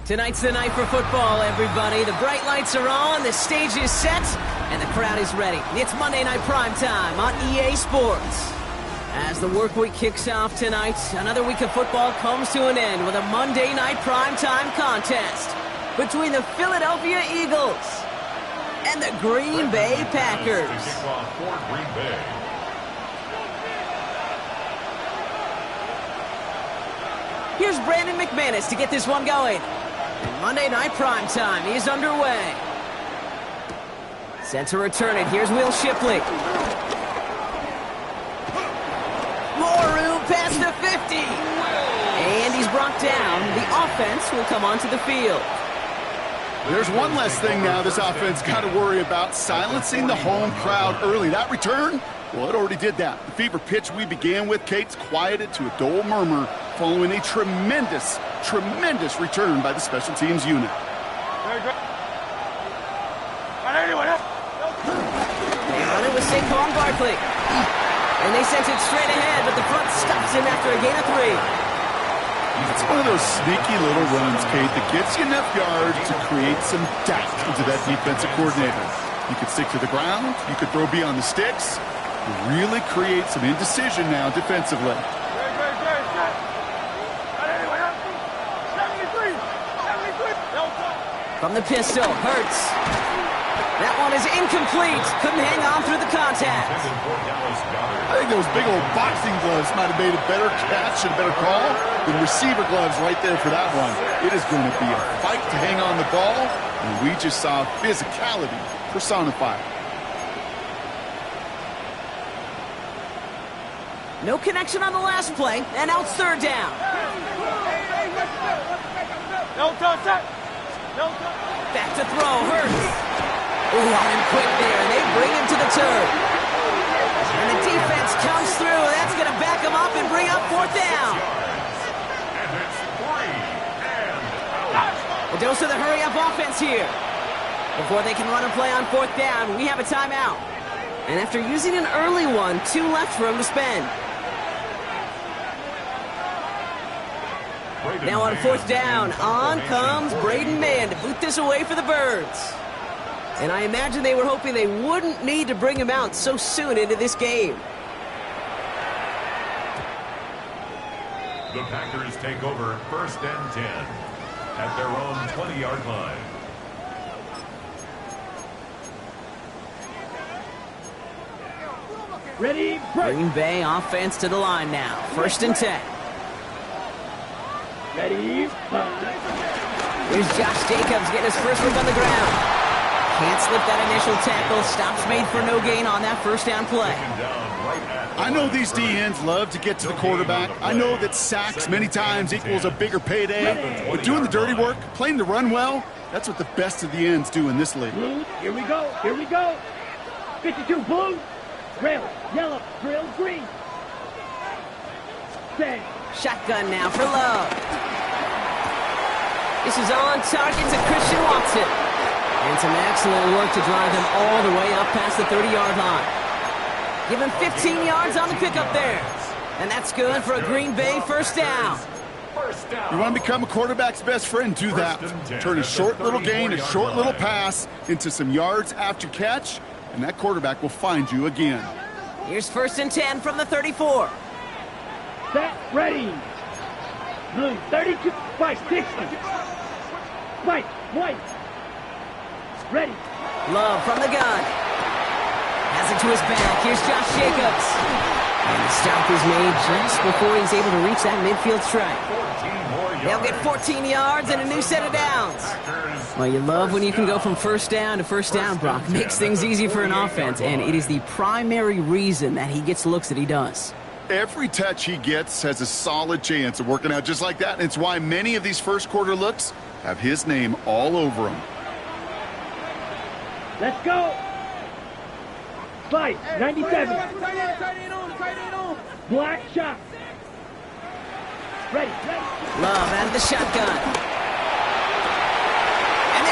Tonight's the night for football, everybody. The bright lights are on, the stage is set, and the crowd is ready. It's Monday Night Primetime on EA Sports. As the work week kicks off tonight, another week of football comes to an end with a Monday Night Primetime contest between the Philadelphia Eagles and the Green Bay Packers. Here's Brandon McManus to get this one going. And Monday Night Primetime is underway. Set to return it. Here's Will Shipley. More room past the 50. And he's brought down. The offense will come onto the field. There's one less thing now this offense got to worry about, silencing the home crowd early. That return, well, it already did that. The fever pitch we began with, Kate's quieted to a dull murmur following a tremendous return by the special teams unit. They run it with Saquon Barkley. And they sent it straight ahead, but the front stops him after a gain of 3. It's one of those sneaky little runs, Kate, that gets you enough yards to create some doubt into that defensive coordinator. You could stick to the ground, you could throw beyond the sticks, really create some indecision now defensively. From the pistol, Hurts. That one is incomplete. Couldn't hang on through the contact. I think those big old boxing gloves might have made a better catch and a better call than receiver gloves right there for that one. It is going to be a fight to hang on the ball, and we just saw physicality personified. No connection on the last play, and now it's third down. Back to throw, Hurts. Oh, on him quick there, and they bring him to the turf. And the defense comes through. That's going to back him up and bring up fourth down. A dose of the hurry-up offense here. Before they can run and play on fourth down, we have a timeout. And after using an early one, 2 left for him to spend. Now on fourth down, on comes Braden Mann to boot this away for the Birds. And I imagine they were hoping they wouldn't need to bring him out so soon into this game. The Packers take over 1st and 10 at their own 20-yard line. Ready, Green Bay offense to the line now. 1st and 10. Ready, Here's Josh Jacobs getting his first look on the ground. Can't slip that initial tackle. Stops made for no gain on that first down play. I know these D-ends love to get to the quarterback. I know that sacks many times equals a bigger payday. But doing the dirty work, playing the run well, that's what the best of the ends do in this league. blue, here we go, 52, blue, drill, yellow, drill, green. Set. Shotgun now for Love. This is on target to Christian Watson. And some excellent work to drive them all the way up past the 30-yard line. Give him 15 yards on the pickup there. And that's good for a Green Bay first down. You want to become a quarterback's best friend, do that. Turn a short little gain, a short little pass into some yards after catch, and that quarterback will find you again. Here's 1st and 10 from the 34. Set, ready. Blue, 32, white, 60. White, ready. Love from the gun. Has it to his back. Here's Josh Jacobs. And the stop is made just before he's able to reach that midfield strike. They'll get 14 yards and a new set of downs. Well, you love when you can go from first down to first down, Brock. Makes things easy for an offense, and it is the primary reason that he gets looks that he does. Every touch he gets has a solid chance of working out just like that, and it's why many of these first quarter looks have his name all over them. Let's go. Fight, 97. Black shot. Ready. Love out of the shotgun. And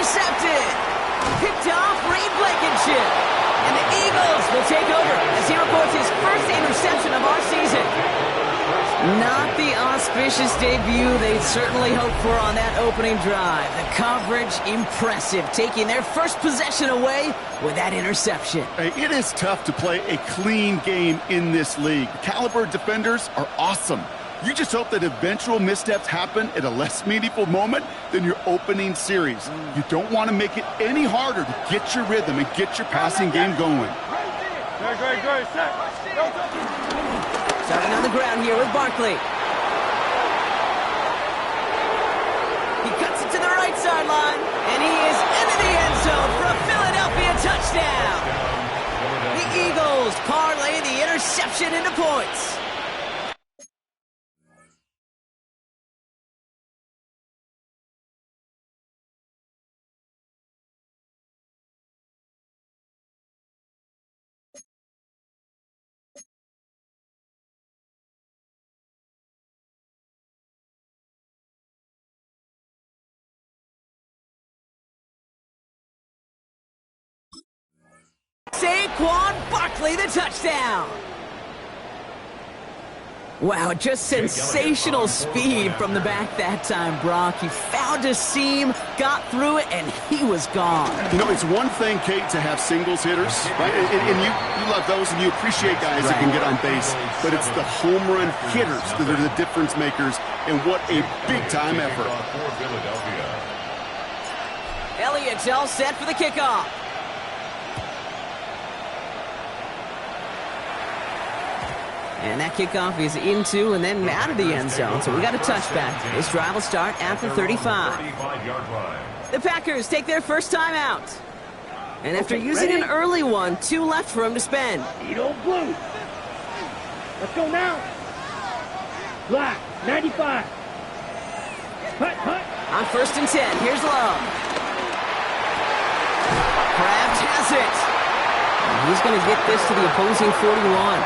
intercepted. Picked off Reed Blankenship. And the Eagles will take over as he reports his first interception of our season. Not the auspicious debut they'd certainly hoped for on that opening drive. The coverage, impressive, taking their first possession away with that interception. Hey, it is tough to play a clean game in this league. The caliber defenders are awesome. You just hope that eventual missteps happen at a less meaningful moment than your opening series. You don't want to make it any harder to get your rhythm and get your passing game going. Great. Set. Starting on the ground here with Barkley. He cuts it to the right sideline, and he is into the end zone for a Philadelphia touchdown. The Eagles parlay the interception into points. Saquon Barkley, the touchdown. Wow, just sensational speed from the back that time, Brock. He found a seam, got through it, and he was gone. You know, it's one thing, Kate, to have singles hitters, right? And you love those, and you appreciate guys that can get on base. But it's the home run hitters that are the difference makers, and what a big-time effort. Elliott's all set for the kickoff. And that kickoff is into and then out of the end zone. So we got a touchback. This drive will start at the 35. The Packers take their first time out. And after using an early one, 2 left for him to spend. Eat old blue. Let's go now. Black, 95. Hut. On 1st and 10, here's Love. Kraft has it. And he's going to get this to the opposing 41.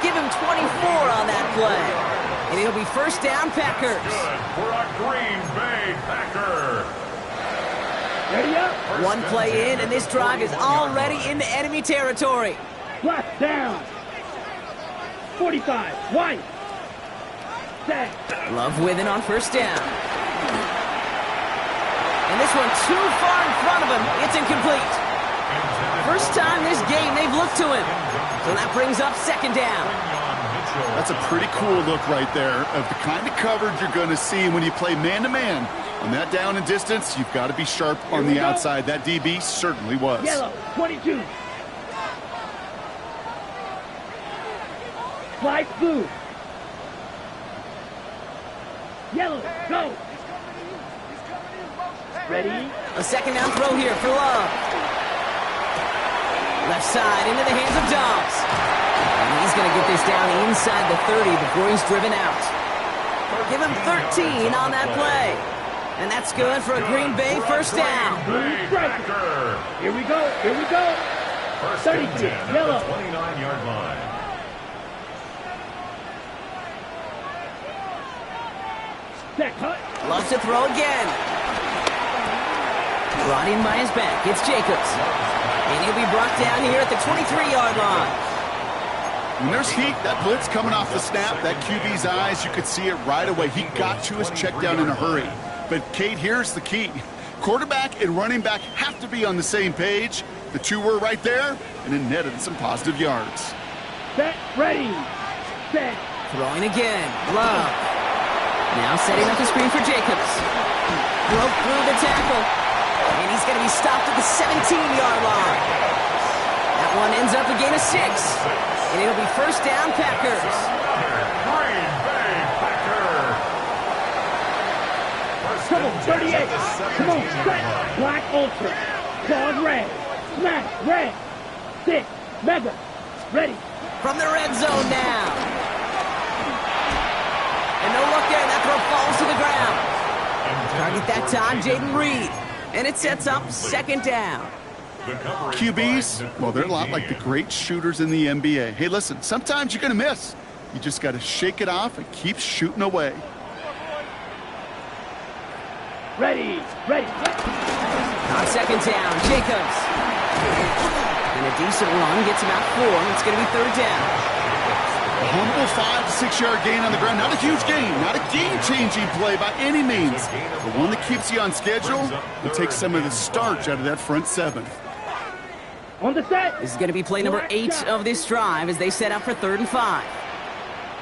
Give him 24 on that play. And it'll be first down, Packers. For a Green Bay Packer. Ready up. One play in, and this drive is already into enemy territory. Black down. 45. White. Set. Love with it on 1st down. And this one too far in front of him. It's incomplete. First time this game they've looked to him. So that brings up 2nd down. That's a pretty cool look right there of the kind of coverage you're going to see when you play man-to-man. On that down and distance, you've got to be sharp on the outside. That DB certainly was. Yellow, 22. Light blue. Yellow, go. Ready? A 2nd down throw here for Love. Left side into the hands of Dobbs. And he's going to get this down inside the 30 before he's driven out. Give him 13 on that play. And that's good for a Green Bay first down. Here we go. 32, yellow. 29-yard line. Set, hut. Loves to throw again. Brought in by his back. It's Jacobs. And he'll be brought down here at the 23-yard line. When there's heat, that blitz coming off the snap, that QB's eyes, you could see it right away. He got to his check down in a hurry. But, Kate, here's the key. Quarterback and running back have to be on the same page. The two were right there, and it netted some positive yards. Set, ready. Set. Throwing again. Love. Now setting up the screen for Jacobs. Broke through the tackle. And he's going to be stopped at the 17-yard line. That one ends up a gain of 6. And it'll be first down, Packers. Green Bay Packer. Come on, 38. Come on, set. Black ultra. Claws red. Smash, red. 6. Mega. Ready. From the red zone now. And no look there. That throw falls to the ground. Target that time, Jaden Reed. And it sets up 2nd down. QBs, well, they're a lot like the great shooters in the NBA. Hey, listen, sometimes you're going to miss. You just got to shake it off and keep shooting away. Ready. On second down, Jacobs. And a decent run gets about 4. It's going to be third down. A humble 5 to 6 yard gain on the ground. Not a huge gain, not a game-changing play by any means, but one that keeps you on schedule and takes some of the starch out of that front 7. On the set. This is going to be play number 8 of this drive as they set up for 3rd and 5.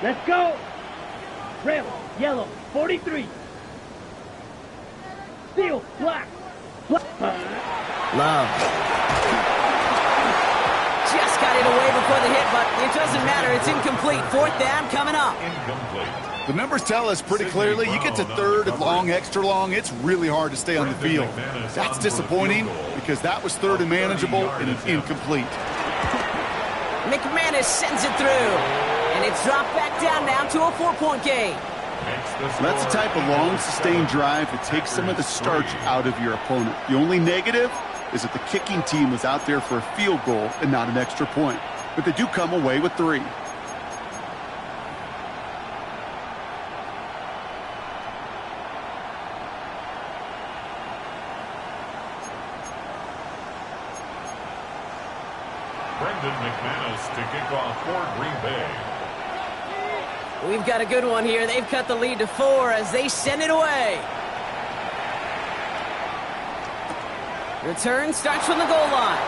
Let's go. Red, yellow, 43. Steel, black. Love. Just got it away before the hit, but it doesn't matter. It's incomplete. 4th down coming up. Incomplete. The numbers tell us pretty clearly, you get to 3rd and long, extra long, it's really hard to stay on the field. That's disappointing because that was 3rd and manageable and it's incomplete. McManus sends it through, and it's dropped back down now to a 4-point game. That's the type of long, sustained drive that takes some of the starch out of your opponent. The only negative is that the kicking team was out there for a field goal and not an extra point. But they do come away with 3. McManus to kick off for Green Bay. We've got a good one here. They've cut the lead to 4 as they send it away. Return starts from the goal line.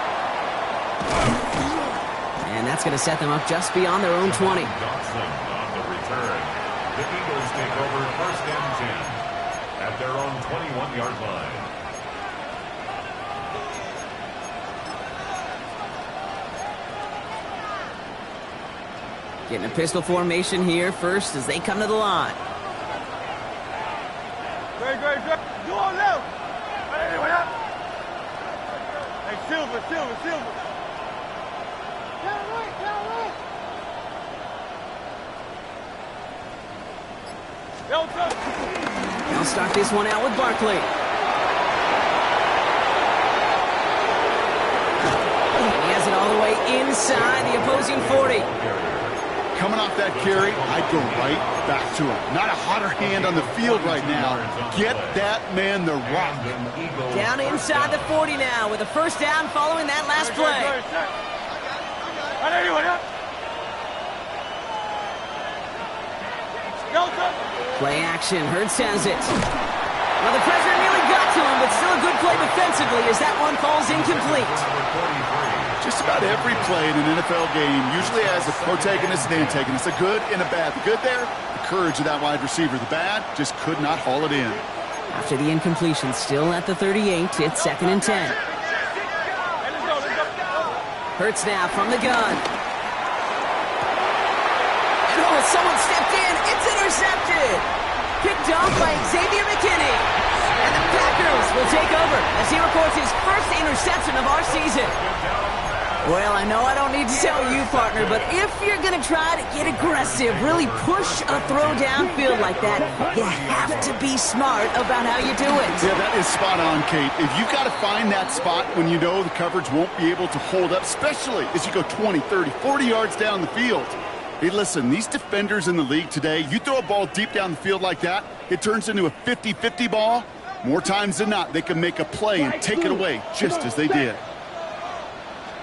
And that's going to set them up just beyond their own 20. Dawson on the return. The Eagles take over 1st and 10 at their own 21-yard line. Getting a pistol formation here first as they come to the line. Great. You on left. Hey, what up? Hey, Silver. Down right. They'll start this one out with Barkley. He has it all the way inside the opposing 40. Coming off that carry, I'd go right back to him. Not a hotter hand on the field right now. Get that man the rock. Down inside the 40 now with a 1st down following that last play. Play action. Hurts has it. Well, the pressure nearly got to him, but still a good play defensively as that one falls incomplete. Just about every play in an NFL game usually has a protagonist and antagonist, a good and a bad. The good there, the courage of that wide receiver. The bad, just could not haul it in. After the incompletion, still at the 38, it's 2nd and 10. Hurts now from the gun. Oh, someone stepped in. It's intercepted. Picked off by Xavier McKinney. And the Packers will take over as he records his 1st interception of our season. Well, I know I don't need to tell you, partner, but if you're going to try to get aggressive, really push a throw downfield like that, you have to be smart about how you do it. Yeah, that is spot on, Kate. If you've got to find that spot when you know the coverage won't be able to hold up, especially as you go 20, 30, 40 yards down the field. Hey, listen, these defenders in the league today, you throw a ball deep down the field like that, it turns into a 50-50 ball. More times than not, they can make a play and take it away just as they did.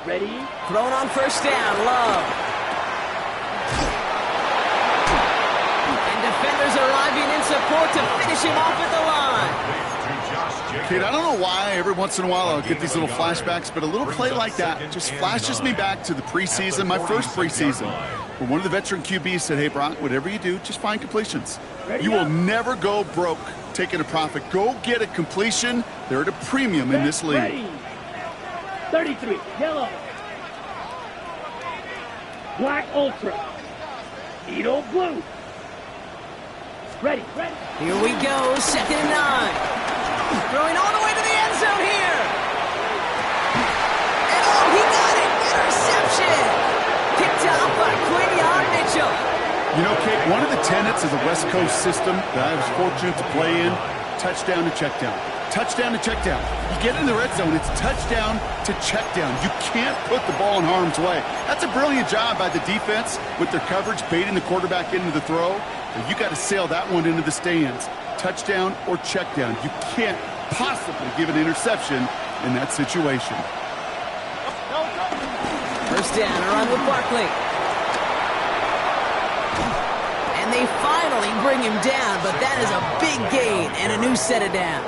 Ready? Thrown on 1st down, Love. And defenders arriving in support to finish him off at the line. Kate, I don't know why every once in a while I'll get these little flashbacks, but a little play like that just flashes me back to the preseason, my first preseason, where one of the veteran QBs said, hey, Brock, whatever you do, just find completions. You will never go broke taking a profit. Go get a completion. They're at a premium in this league. Ready. 33, yellow. Black Ultra. Edo Blue. Ready. Here we go, 2nd and 9. Throwing all the way to the end zone here. And oh, he got it. Interception. Picked off by Quinion Mitchell. You know, Kate, one of the tenets of the West Coast system that I was fortunate to play in, touchdown to check down. Touchdown to check down. You get in the red zone, it's touchdown to check down. You can't put the ball in harm's way. That's a brilliant job by the defense with their coverage, baiting the quarterback into the throw. But you got to sail that one into the stands. Touchdown or check down. You can't possibly give an interception in that situation. First down, a run with Barkley. And they finally bring him down, but that is a big gain and a new set of downs.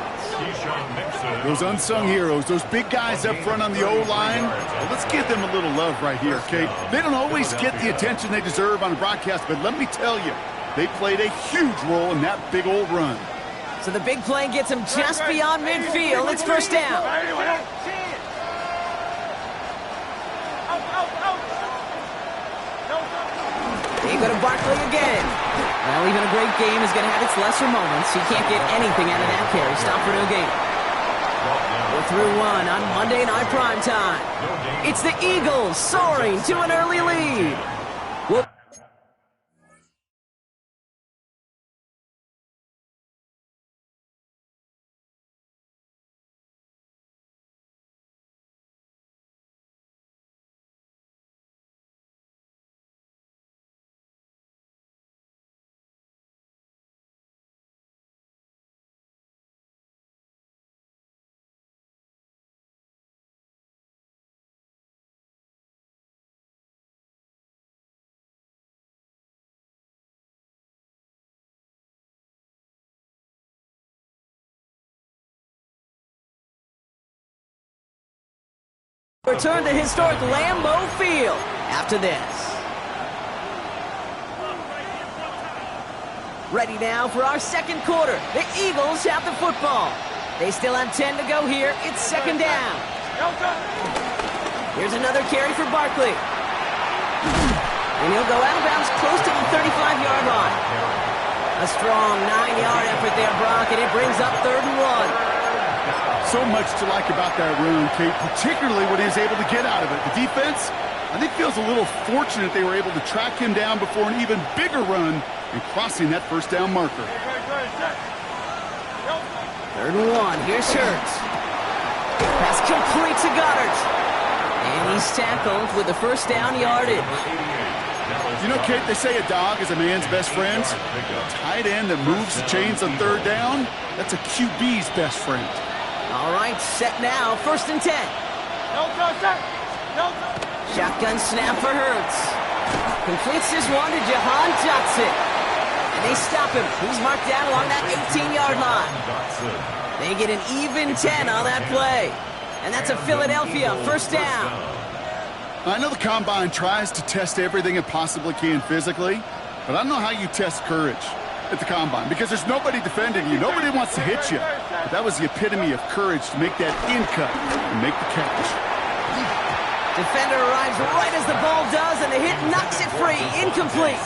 Those unsung heroes, those big guys up front on the O-line, well, let's give them a little love right here, Kate. They don't always get the attention they deserve on broadcast, but let me tell you, they played a huge role in that big old run. So the big play gets him just beyond midfield. It's first down. They go to Barkley again. Well, even a great game is going to have its lesser moments. He can't get anything out of that carry. Stop for no gain. We're through one on Monday Night Primetime. It's the Eagles soaring to an early lead. Well, return to historic Lambeau Field after this. Ready now for our second quarter. The Eagles have the football. They still have 10 to go here. It's second down. Here's another carry for Barkley. And he'll go out of bounds close to the 35-yard line. A strong 9-yard effort there, Brock, and it brings up 3rd and 1. So much to like about that run, Kate, particularly when he was able to get out of it. The defense, I think, feels a little fortunate they were able to track him down before an even bigger run and crossing that first down marker. 3rd and 1. Here's Hurts. Pass complete to Goddard. And he's tackled with the first down yardage. You know, Kate, they say a dog is a man's best friend. A tight end that moves the chains on 3rd down, that's a QB's best friend. All right, set now, 1st and 10. Shotgun snap for Hurts. Completes this one to Jahan Dotson. And they stop him. He's marked down along that 18-yard line. They get an even 10 on that play. And that's a Philadelphia first down. I know the Combine tries to test everything it possibly can physically, but I don't know how you test courage at the Combine, because there's nobody defending you. Nobody wants to hit you. But that was the epitome of courage to make that in cut and make the catch. Defender arrives right as the ball does, and the hit knocks it free. Incomplete.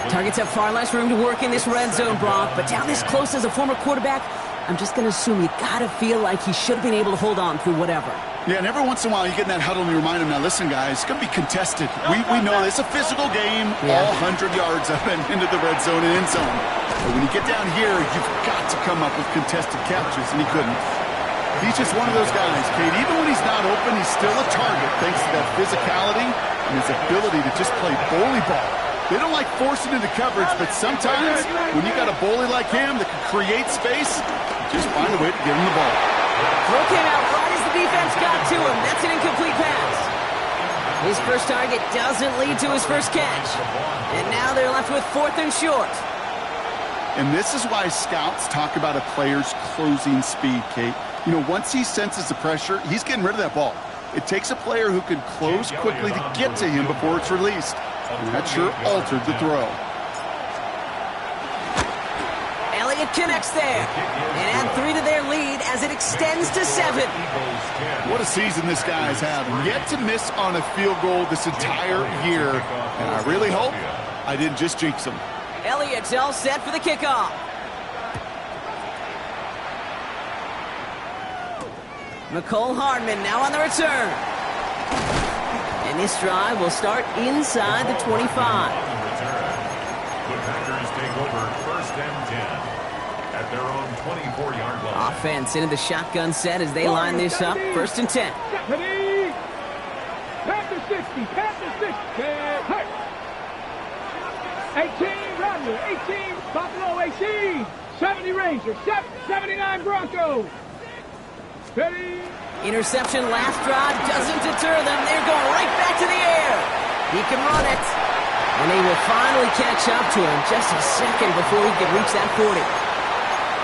Targets have far less room to work in this red zone, Brock, but down this close as a former quarterback, I'm just going to assume you got to feel like he should have been able to hold on through whatever. Yeah, and every once in a while you get in that huddle and you remind him, now listen, guys, it's going to be contested. We know it's a physical game, all 100 yards up and into the red zone and end zone. But when you get down here, you've got to come up with contested catches, and he couldn't. He's just one of those guys, Kate. Even when he's not open, he's still a target thanks to that physicality and his ability to just play bully ball. They don't like forcing into coverage, but sometimes when you got a bully like him that can create space, just find a way to get him the ball. Throw came out right as the defense got to him. That's an incomplete pass. His first target doesn't lead to his first catch. And now they're left with 4th and short. And this is why scouts talk about a player's closing speed, Kate. You know, once he senses the pressure, he's getting rid of that ball. It takes a player who can close quickly to get to him before it's released. And that sure altered the throw. Elliott connects there. And add 3 to their lead as it extends to 7. What a season this guy's had. Yet to miss on a field goal this entire year. And I really hope I didn't just jinx him. Elliott's all set for the kickoff. McCole Hardman now on the return. And this drive will start inside the 25. The Packers take over 1st and 10 at their own 24-yard line. Offense into the shotgun set as they line this up. 1st and 10. Panther 60, Panther 60. 18, Rodney, 18, Buffalo 18, 70 Rangers, 79 Broncos. Ready? Interception last drive doesn't deter them. They're going right back to the air. He can run it. And they will finally catch up to him just a second before he can reach that 40.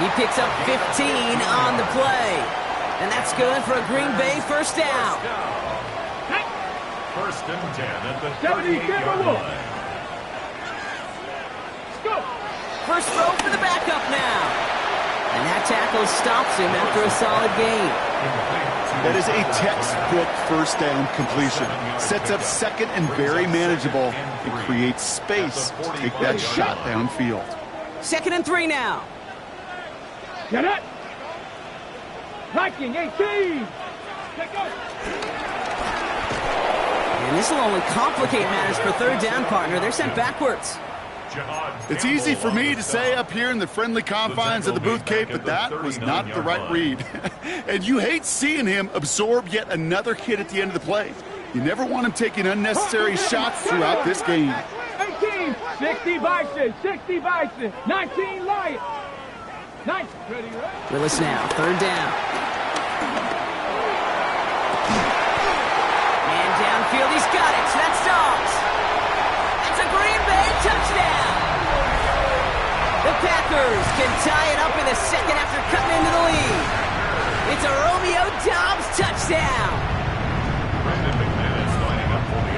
He picks up 15 on the play. And that's good for a Green Bay first down. First and 10 at the 78-yard line. Let's go. First throw for the backup now. And that tackle stops him after a solid gain. That is a textbook first down completion. Sets up second and very manageable. It creates space to take that shot downfield. 2nd and 3 now. Get it. Viking 18. Take go. And this will only complicate matters for third down, partner. They're sent backwards. It's easy for me to say up here in the friendly confines of the booth, Cape, but that was not the right read. And you hate seeing him absorb yet another hit at the end of the play. You never want him taking unnecessary shots throughout this game. 18, 60 Bison, 60 Bison, 19 Lions. 19, ready, right? Willis now, third down. And downfield, he's got it. So that's Dogs. That's a Green Bay touchdown. The Packers can tie it up in the second after cutting into the lead. It's a Romeo Doubs touchdown.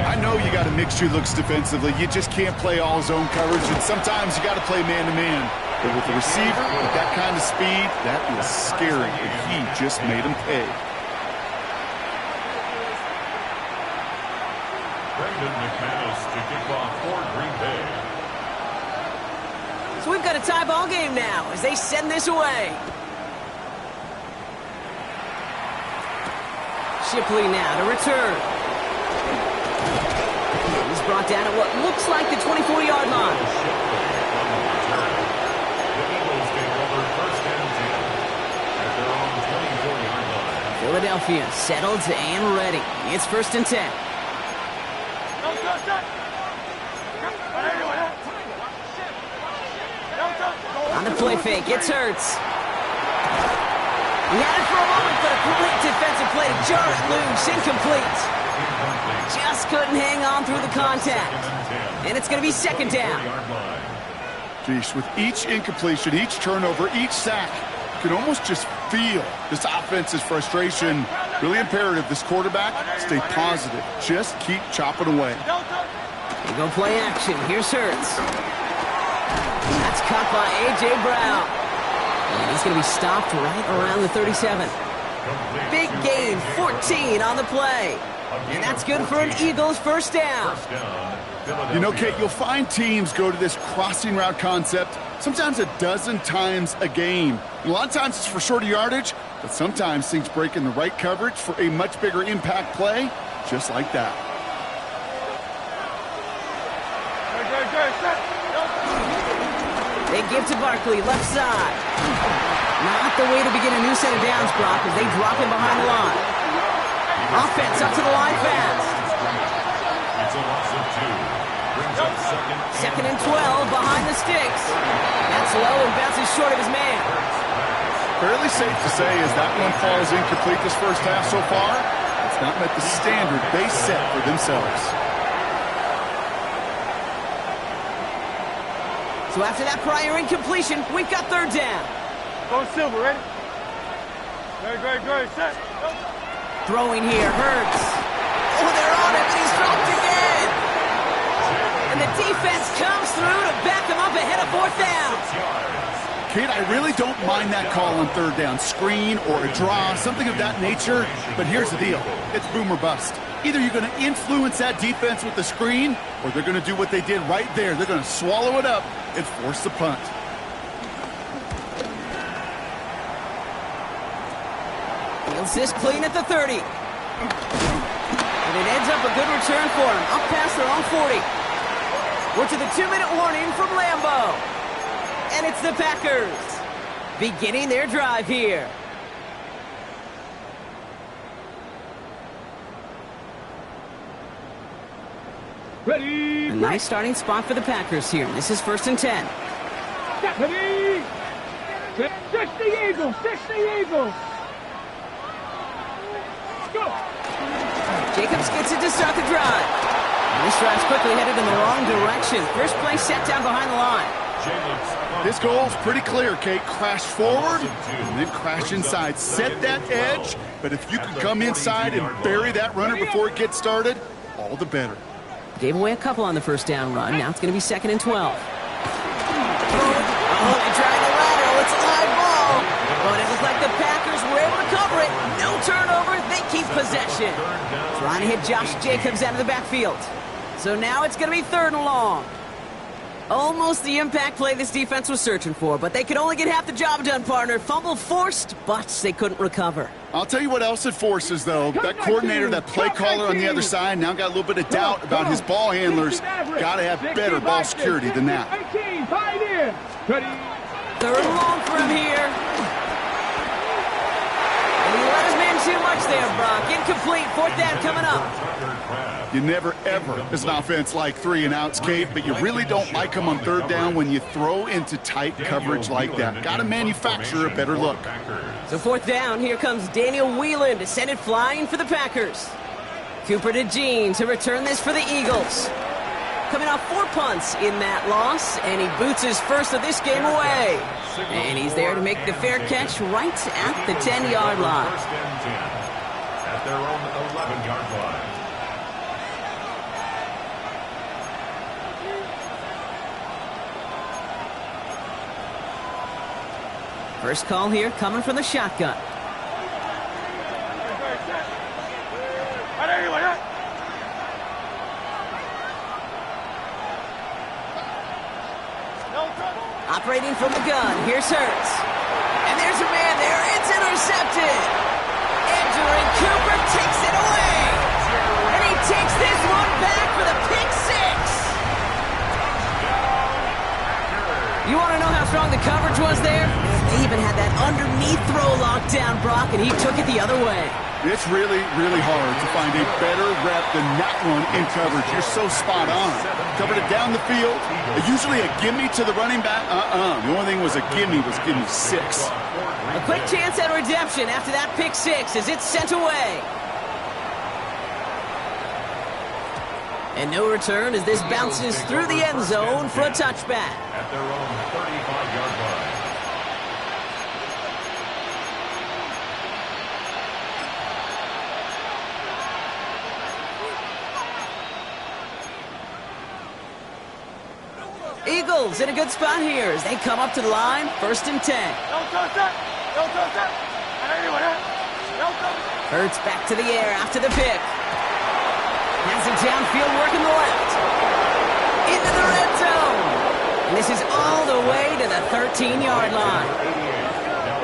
I know you got to mix your looks defensively. You just can't play all zone coverage, and sometimes you got to play man-to-man. But with the receiver, with that kind of speed, that is scary, and he just made him pay. Brendan McManus to kick off for Green Bay. So we've got a tie ball game now as they send this away. Shipley now to return. He's brought down at what looks like the 24-yard line. The Eagles take over first and 10 at their own 24-yard line. Philadelphia settled and ready. It's first and 10. On the play fake, it's Hurts. He had it for a moment, but a great defensive play to jar it loose, incomplete. Just couldn't hang on through the contact. And it's going to be second down. Geesh, with each incompletion, each turnover, each sack, you can almost just feel this offense's frustration. Really imperative, this quarterback, stay positive. Just keep chopping away. They go play action. Here's Hurts. That's caught by A.J. Brown. And he's going to be stopped right around the 37. Big gain, 14 on the play. And that's good for an Eagles first down. You know, Kate, you'll find teams go to this crossing route concept sometimes a dozen times a game. And a lot of times it's for shorter yardage, but sometimes things break in the right coverage for a much bigger impact play, just like that. They give to Barkley, left side. Not the way to begin a new set of downs, Brock, as they drop him behind the line. Offense up to the line fast. It's a loss of 2. Brings up second and 12 behind the sticks. That's low and bounces short of his man. Fairly safe to say as that one falls incomplete this first half so far, it's not met the standard they set for themselves. So after that prior incompletion, we've got third down. Go Silver, ready? Great, set. Throwing here, Hurts. Oh, they're on him, and he's dropped again. And the defense comes through to back him up ahead of fourth down. Kate, I really don't mind that call on third down. Screen or a draw, something of that nature. But here's the deal. It's boom or bust. Either you're going to influence that defense with the screen, or they're going to do what they did right there. They're going to swallow it up and force the punt. Fields this clean at the 30. And it ends up a good return for him. Up past their own 40. We're to the 2-minute warning from Lambeau. And it's the Packers beginning their drive here. Ready. A nice starting spot for the Packers here. This is first and 10. Ready. 60 Eagles, 60 Eagles. Jacobs gets it to start the drive. And this drive's quickly headed in the wrong direction. First play set down behind the line. This goal's pretty clear, Kate. Crash forward and then crash inside. Set that edge, but if you can come inside and bury that runner before it gets started, all the better. Gave away a couple on the first down run. Now it's going to be 2nd and 12. Oh, they dragged the lateral. It's a live ball. But it looks like the Packers were able to cover it. No turnover. They keep possession. Trying to hit Josh Jacobs out of the backfield. So now it's going to be 3rd and long. Almost the impact play this defense was searching for, but they could only get half the job done, partner. Fumble forced, but they couldn't recover. I'll tell you what else it forces, though. That coordinator, that play caller on the other side, now got a little bit of doubt about his ball handlers. Got to have better ball security than that. 3rd and long for him here. And he let his man too much there, Brock. Incomplete. 4th down coming up. You never, ever, as an offense, like 3 and outs, Kate, but you really don't like them on 3rd down when you throw into tight coverage like that. Got to manufacture a better look. So 4th down, here comes Daniel Whelan to send it flying for the Packers. Cooper to Jean to return this for the Eagles. Coming off 4 punts in that loss, and he boots his first of this game away. And he's there to make the fair catch right at the 10-yard line. First and 10 at their own 11-yard line. First call here coming from the shotgun. Operating from the gun, here's Hurts. And there's a man there, it's intercepted. Entering Cooper takes it away. And he takes this one back for the pick six. You want to know how strong the coverage was there? They even had that underneath throw locked down, Brock, and he took it the other way. It's really, really hard to find a better rep than that one in coverage. You're so spot on. Covered it down the field. Usually a gimme to the running back. The only thing was a gimme 6. A quick chance at redemption after that pick six as it's sent away. And no return as this bounces through the end zone for a touchback. At their own 35-yard line. Eagles in a good spot here as they come up to the line, 1st and 10. Hurts back to the air after the pick. Has it downfield working the left. Into the red zone. And this is all the way to the 13-yard line.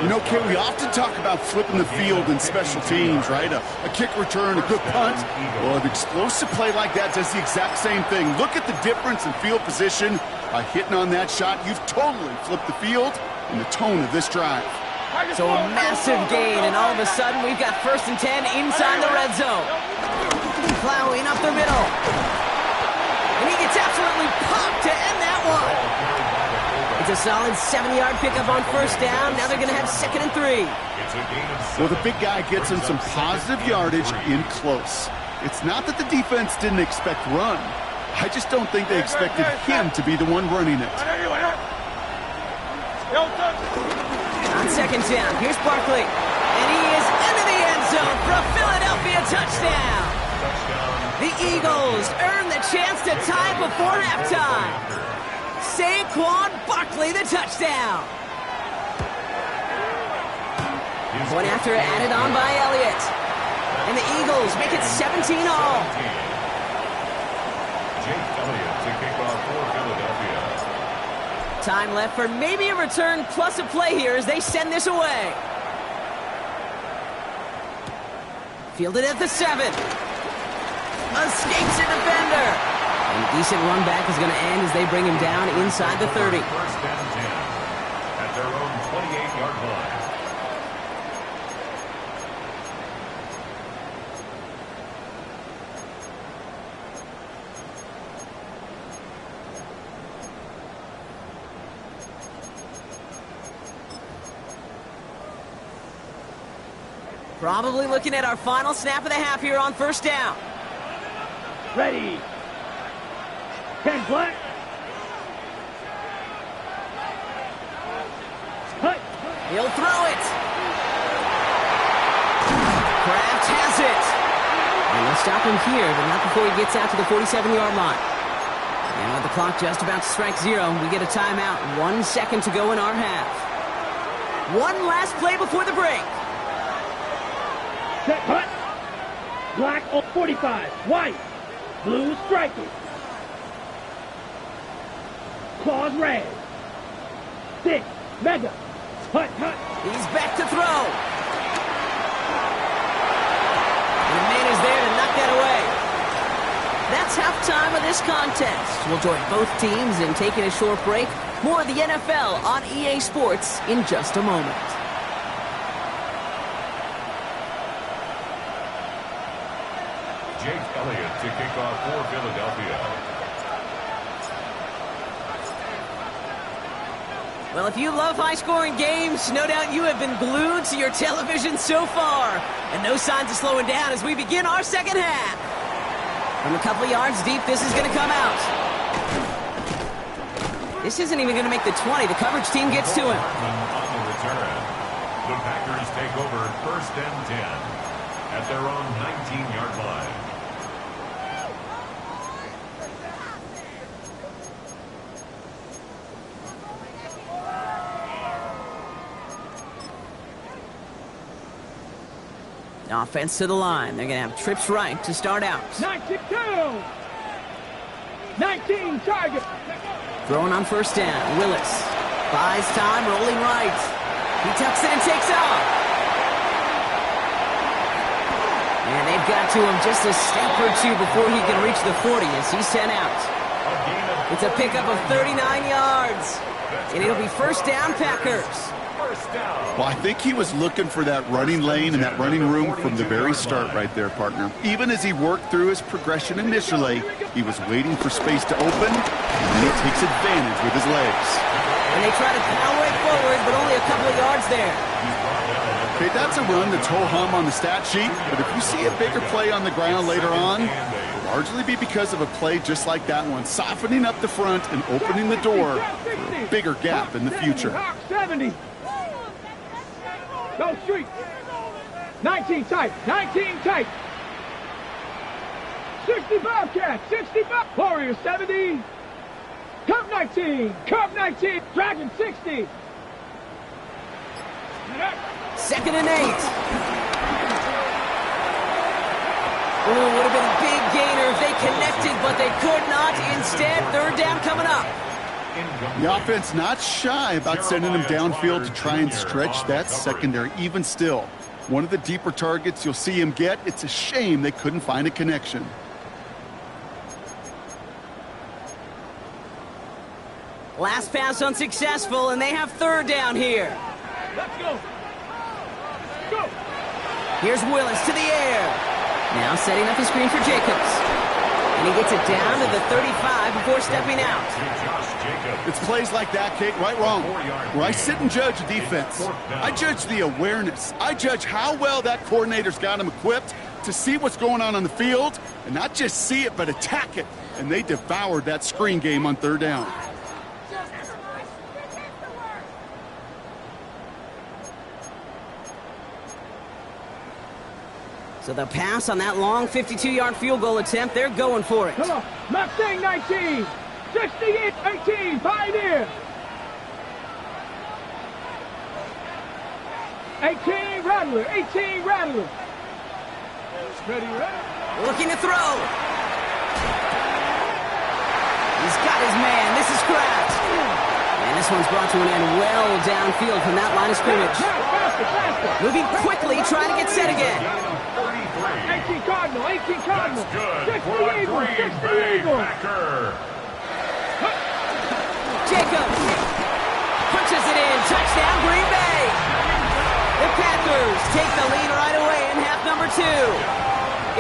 You know, Kate, we often talk about flipping the field in special teams, right? A kick return, a good punt. Well, an explosive play like that does the exact same thing. Look at the difference in field position. By hitting on that shot, you've totally flipped the field and the tone of this drive. So a massive gain, and all of a sudden we've got 1st and 10 inside the red zone. Plowing up the middle. And he gets absolutely popped to end that one. It's a solid 7-yard pickup on 1st down. Now they're going to have 2nd and 3. Well, the big guy gets him some positive yardage in close. It's not that the defense didn't expect run. I just don't think they expected him to be the one running it. On 2nd down, here's Barkley. And he is into the end zone for a Philadelphia touchdown. The Eagles earn the chance to tie before halftime. Saquon Barkley, the touchdown. One after added on by Elliott. And the Eagles make it 17 all. To kick off for Philadelphia. Time left for maybe a return plus a play here as they send this away. Fielded at the 7. Escapes a defender. And a decent run back is going to end as they bring him down inside the 30. 1st and 10 at their own 28-yard line. Probably looking at our final snap of the half here on first down. Ready. 10 black. Cut. He'll throw it. Kraft has it. And they'll stop him here, but not before he gets out to the 47-yard line. And with the clock just about to strike 0, we get a timeout. 1 second to go in our half. One last play before the break. Set, cut. Black on 45. White. Blue striking. Claws red. 6. Mega. Hut, hut. He's back to throw. And the man is there to knock that away. That's halftime of this contest. We'll join both teams in taking a short break. More of the NFL on EA Sports in just a moment. Jake Elliott to kick off for Philadelphia. Well, if you love high-scoring games, no doubt you have been glued to your television so far. And no signs of slowing down as we begin our second half. From a couple of yards deep, this is going to come out. This isn't even going to make the 20. The coverage team gets to him. On the return, the Packers take over first and 10 at their own 19-yard line. Offense to the line. They're going to have trips right to start out. 19 target. Throwing on first down. Willis buys time, rolling right. He tucks it and takes off. And they've got to him just a step or two before he can reach the 40 as he's sent out. It's a pickup of 39 yards. And it'll be first down, Packers. Well, I think he was looking for that running lane and that running room from the very start right there, partner. Even as he worked through his progression initially, he was waiting for space to open, and then he takes advantage with his legs. And they try to power it forward, but only a couple of yards there. Okay, that's a run that's ho-hum on the stat sheet, but if you see a bigger play on the ground later on, it'll largely be because of a play just like that one, softening up the front and opening the door for a bigger gap in the future. 70. Go street. 19 tight. 19 tight. 60 Bobcat. 65. Warrior 70. Cup 19. Cup 19. Dragon 60. Second and 8. Ooh, would have been a big gainer if they connected, but they could not. Instead, third down coming up. The offense not shy about sending him downfield to try and stretch that secondary. Even still, one of the deeper targets you'll see him get. It's a shame they couldn't find a connection. Last pass unsuccessful, and they have third down here. Let's go. Go. Here's Willis to the air. Now setting up a screen for Jacobs. And he gets it down to the 35 before stepping out. It's plays like that, Kate, right wrong, where I sit and judge defense. I judge the awareness. I judge how well that coordinator's got him equipped to see what's going on the field, and not just see it, but attack it. And they devoured that screen game on third down. So the pass on that long 52-yard field goal attempt, they're going for it. Come on. Mustang 19. 68, 18, Pioneer. 18, Rattler, 18, Rattler. Ready, ready. Looking to throw. He's got his man. This is Kraft. And this one's brought to an end well downfield from that line of scrimmage. Faster. Moving quickly, trying to get set again. 18 Cardinal, 18 Cardinal. Good 60 Eagle, 60 Eagle. Jacobs punches it in. Touchdown, Green Bay. The Packers take the lead right away in half number 2.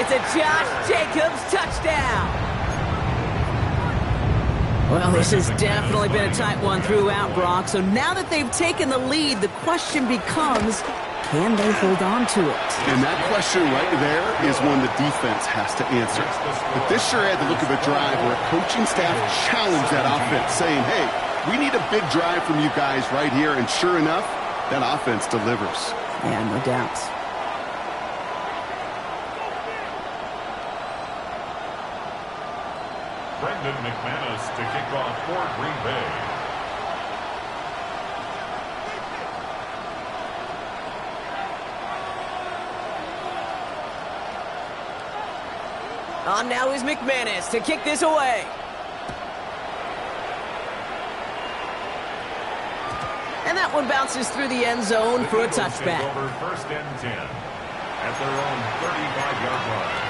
It's a Josh Jacobs touchdown. Well, this has definitely been a tight one throughout, Brock. So now that they've taken the lead, the question becomes, Can they hold on to it? And that question right there is one the defense has to answer. But this sure had the look of a drive where a coaching staff challenged that offense, saying, hey, we need a big drive from you guys right here. And sure enough, that offense delivers. Yeah, no doubt. Brendan McManus to kick off for Green Bay. On now is McManus to kick this away. And that one bounces through the end zone for a touchback. Over 1st and 10 at their own 35-yard line.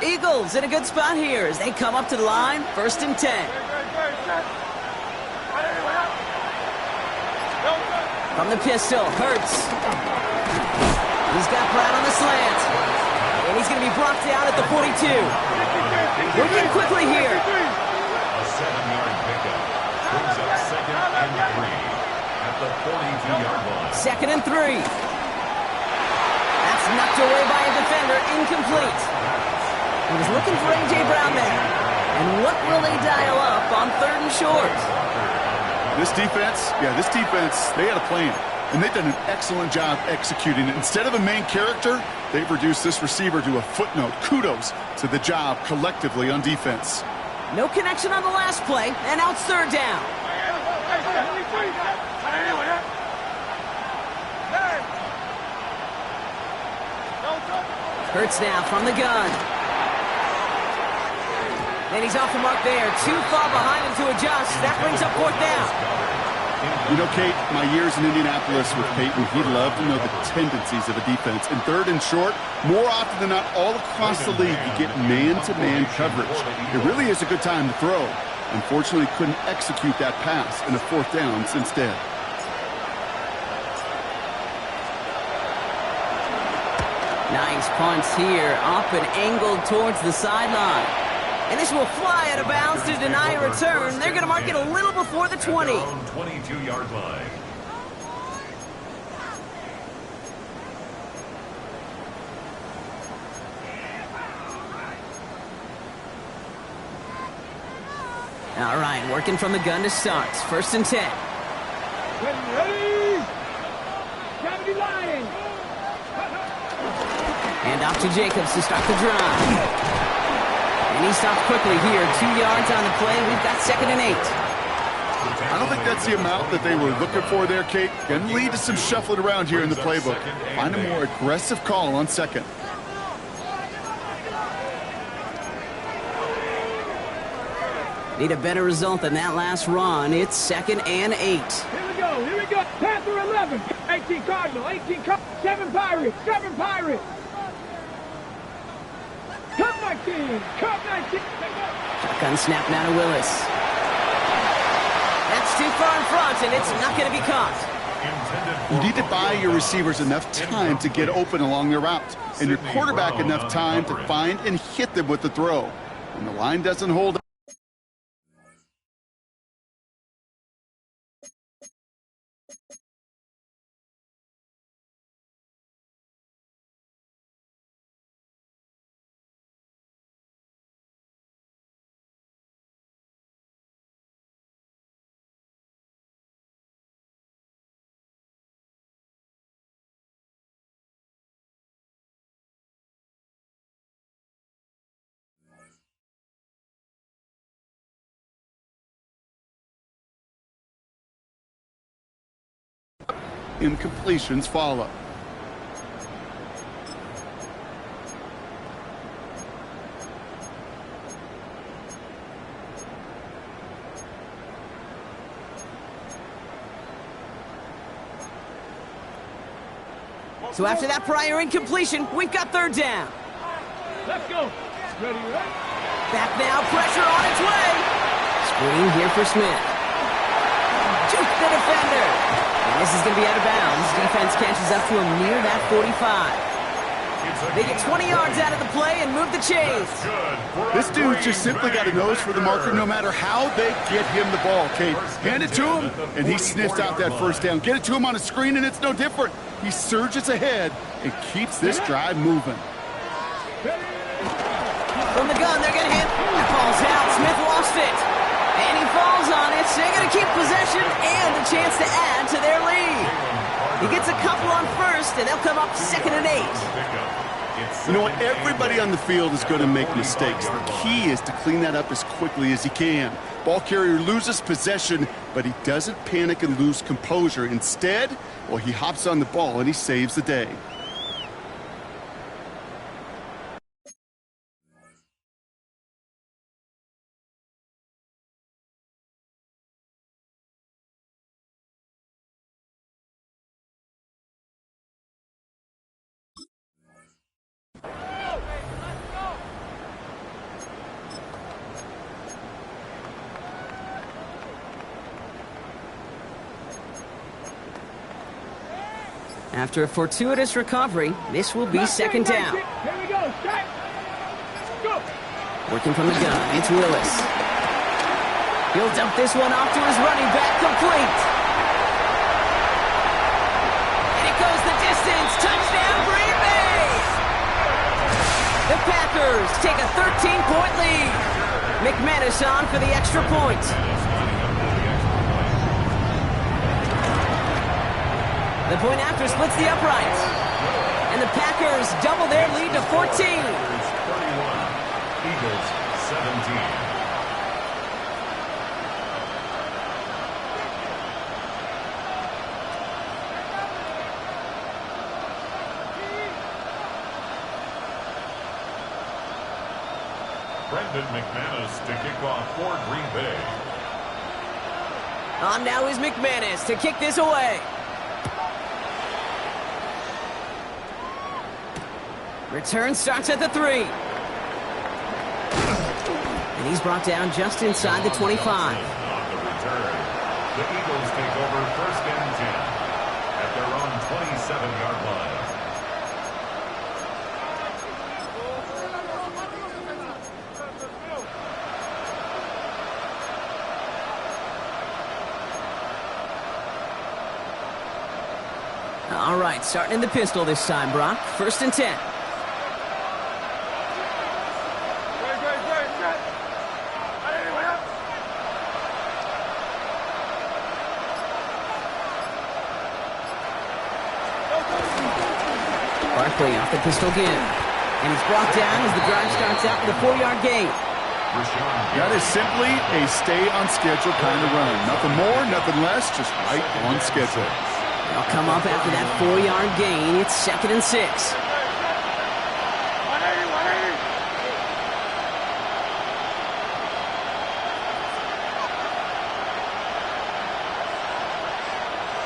Eagles in a good spot here as they come up to the line, 1st and 10. From the pistol, Hurts. He's got Brown on the slant. And he's going to be brought down at the 42. Moving quickly here. A 7-yard pickup brings up 2nd and 3 at the 42-yard line. 2nd and 3. That's knocked away by a defender, incomplete. He was looking for A.J. Brown there. And what will they dial up on 3rd and short? This defense, they had a plan. And they've done an excellent job executing it. Instead of a main character, they've reduced this receiver to a footnote. Kudos to the job collectively on defense. No connection on the last play, and now it's 3rd down. Hurts now from the gun. And he's off the mark there. Too far behind him to adjust. That brings up 4th down. You know, Kate, my years in Indianapolis with Peyton, he loved to know the tendencies of a defense. In 3rd and short, more often than not, all across the league, you get man-to-man coverage. It really is a good time to throw. Unfortunately, couldn't execute that pass in a 4th down instead. Nice punts here, up and angled towards the sideline. And this will fly out of bounds to deny a return. They're going to mark it a little before the 20. 22-yard line. All right, working from the gun to start. 1st and 10. Ready? Gravity line. And off to Jacobs to start the drive. And he stops quickly here. 2 yards on the play. We've got 2nd and 8. I don't think that's the amount that they were looking for there, Kate. Going to lead to some shuffling around here in the playbook. Find a more aggressive call on 2nd. Need a better result than that last run. It's 2nd and 8. Here we go. Panther 11. 18 Cardinal. 18 Cardinal. 7 Pirates. 7 Pirates. Cup 19. Cup 19. Shotgun snap now to Willis. That's too far in front, and it's not going to be caught. You need to buy your receivers enough time to get open along their route, and your quarterback enough time to find and hit them with the throw. When the line doesn't hold up. Incompletions follow. So after that prior incompletion, we've got 3rd down. Let's go. Ready? Back now, pressure on its way. Screen here for Smith. Juke the defender. And this is going to be out of bounds. Defense catches up to him near that 45. They get 20 yards out of the play and move the chains. This dude just simply got a nose for the marker no matter how they get him the ball, Kate. Hand it to him, and he sniffs out that first down. Get it to him on a screen, and it's no different. He surges ahead and keeps this drive moving. From the gun, they're going to hit. That ball's out. Smith lost it. And he falls on it. So they're going to keep possession and a chance to add to their lead. He gets a couple on first, and they'll come up 2nd and 8. You know what? Everybody on the field is going to make mistakes. The key is to clean that up as quickly as he can. Ball carrier loses possession, but he doesn't panic and lose composure. Instead, well, he hops on the ball and he saves the day. After a fortuitous recovery, this will be 2nd down. Here we go. Strike. Go. Working from the gun, it's Willis. He'll dump this one off to his running back, complete. And it goes the distance. Touchdown, Green Bay! The Packers take a 13-point lead. McManus on for the extra point. The point after splits the uprights. And the Packers double their lead to 14. 31. Eagles 17. Brendan McManus to kick off for Green Bay. On now is McManus to kick this away. Return starts at the 3. And he's brought down just inside the 25. On the return, the Eagles take over 1st and 10 at their own 27-yard line. All right, starting in the pistol this time, Brock. 1st and 10. Barkley off the pistol again. And he's brought down as the drive starts out with a 4-yard gain. That is simply a stay-on-schedule kind of run. Nothing more, nothing less, just right on schedule. They'll come up after that 4-yard gain. It's 2nd and 6. 180,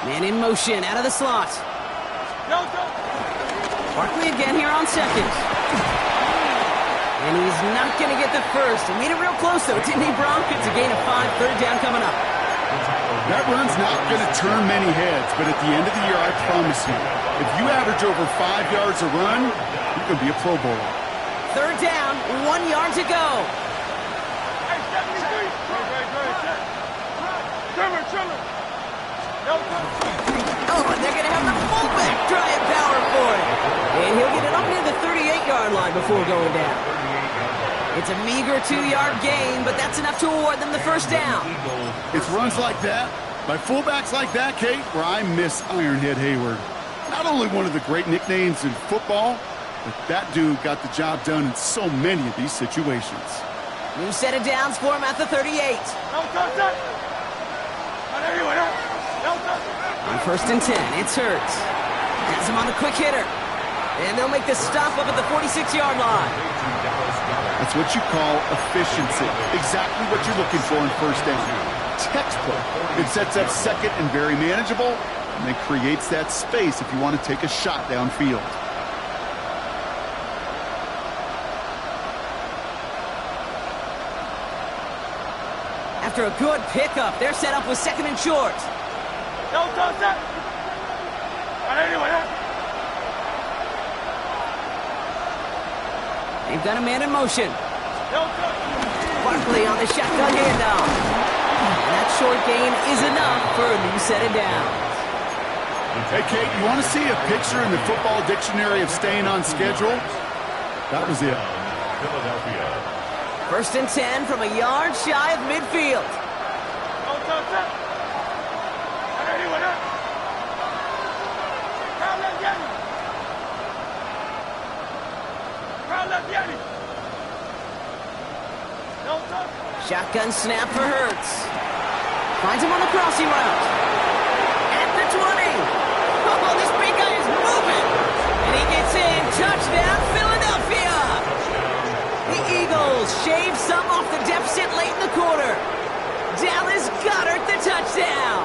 180. Man in motion out of the slot. Barkley again here on 2nd. And he's not going to get the first. He made it real close, though, didn't he, Brock? It's a gain of 5, 3rd down coming up. That run's not going to turn many heads, but at the end of the year, I promise you, if you average over 5 yards a run, you're going to be a Pro Bowler. 3rd down, 1 yard to go. Oh, and they're going to have the fullback try and power for it. And he'll get it up near the 38-yard line before going down. It's a meager 2-yard gain, but that's enough to award them the 1st down. It's runs like that, by fullbacks like that, Kate, where I miss Ironhead Hayward. Not only one of the great nicknames in football, but that dude got the job done in so many of these situations. New set of downs for him at the 38. On 1st and 10, it's Hurts. Has him on the quick hitter. And they'll make the stop up at the 46-yard line. That's what you call efficiency. Exactly what you're looking for in 1st down. Textbook. It sets up 2nd and very manageable, and then creates that space if you want to take a shot downfield. after a good pickup. They're set up with 2nd and short. Don't touch that. Anyway, They've got a man in motion. don't touch. Barkley on the shotgun handoff. And that short gain is enough for a new set of downs. Hey, Kate, you want to see a picture in the football dictionary of staying on schedule? That was it. Philadelphia. 1st and 10 from a yard shy of midfield. Don't touch that. Anyway, crowd left Yanni. Crowd left Yanni. Don't touch. Shotgun snap for Hurts. Finds him on the crossing route. At the 20. Oh, this big guy is moving. And he gets in. Touchdown, Philadelphia. The Eagles shave some off the deficit late in the quarter. Dallas Goedert the touchdown.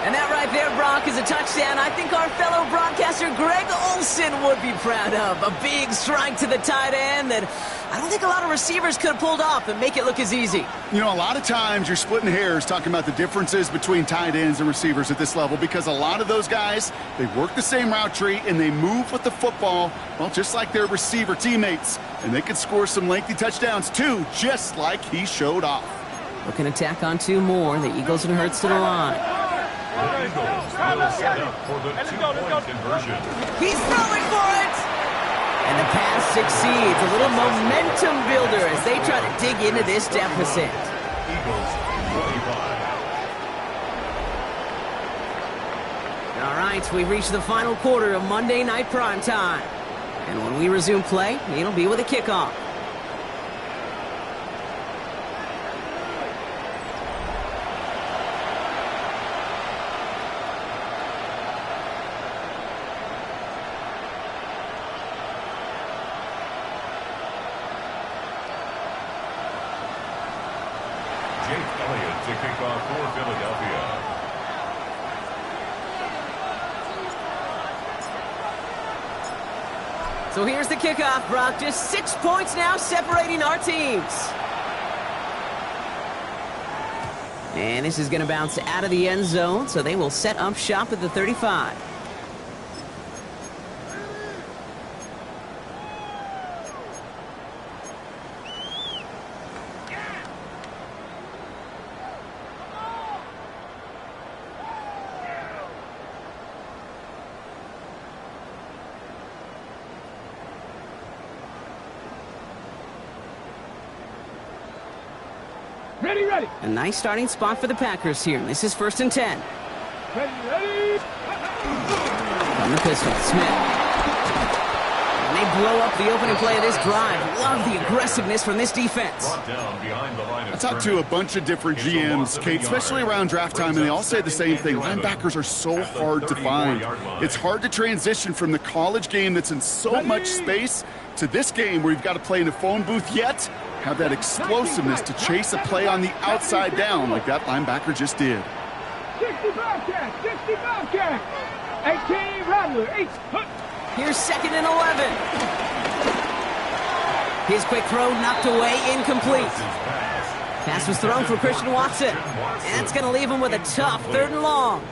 And that right there, Brock, is a touchdown I think our fellow broadcaster Greg Olsen would be proud of. A big strike to the tight end that I don't think a lot of receivers could have pulled off and make it look as easy. You know, a lot of times you're splitting hairs talking about the differences between tight ends and receivers at this level because a lot of those guys, they work the same route tree and they move with the football, well, just like their receiver teammates. And they can score some lengthy touchdowns, too, just like he showed off. Looking to tack on 2 more. The Eagles and Hurts to the line. The Eagles will set up for the 2-point conversion. He's throwing for it! And the pass succeeds. A little momentum builder as they try to dig into this deficit. Eagles 25. All right, we reach the final quarter of Monday Night Primetime. And when we resume play, it'll be with a kickoff. Jake Elliott to kick off for Philadelphia. So here's the kickoff, Brock. Just 6 points now separating our teams. And this is going to bounce out of the end zone, so they will set up shop at the 35. Ready, ready. A nice starting spot for the Packers here. This is 1st and 10. Ready, ready. From the pistol, Smith. And they blow up the opening play of this drive. Love the aggressiveness from this defense. Brought down behind the line of I talked to a bunch of different GMs, Kate, especially around draft time, and they all say the same thing. Linebackers are so hard to find. It's hard to transition from the college game that's in so much space to this game where you've got to play in a phone booth, yet have that explosiveness to chase a play on the outside down like that linebacker just did. 65 catch, 65 catch. 18 Rattler, 8. Here's 2nd and 11. His quick throw knocked away, incomplete. Pass was thrown for Christian Watson. And that's going to leave him with a tough 3rd and long.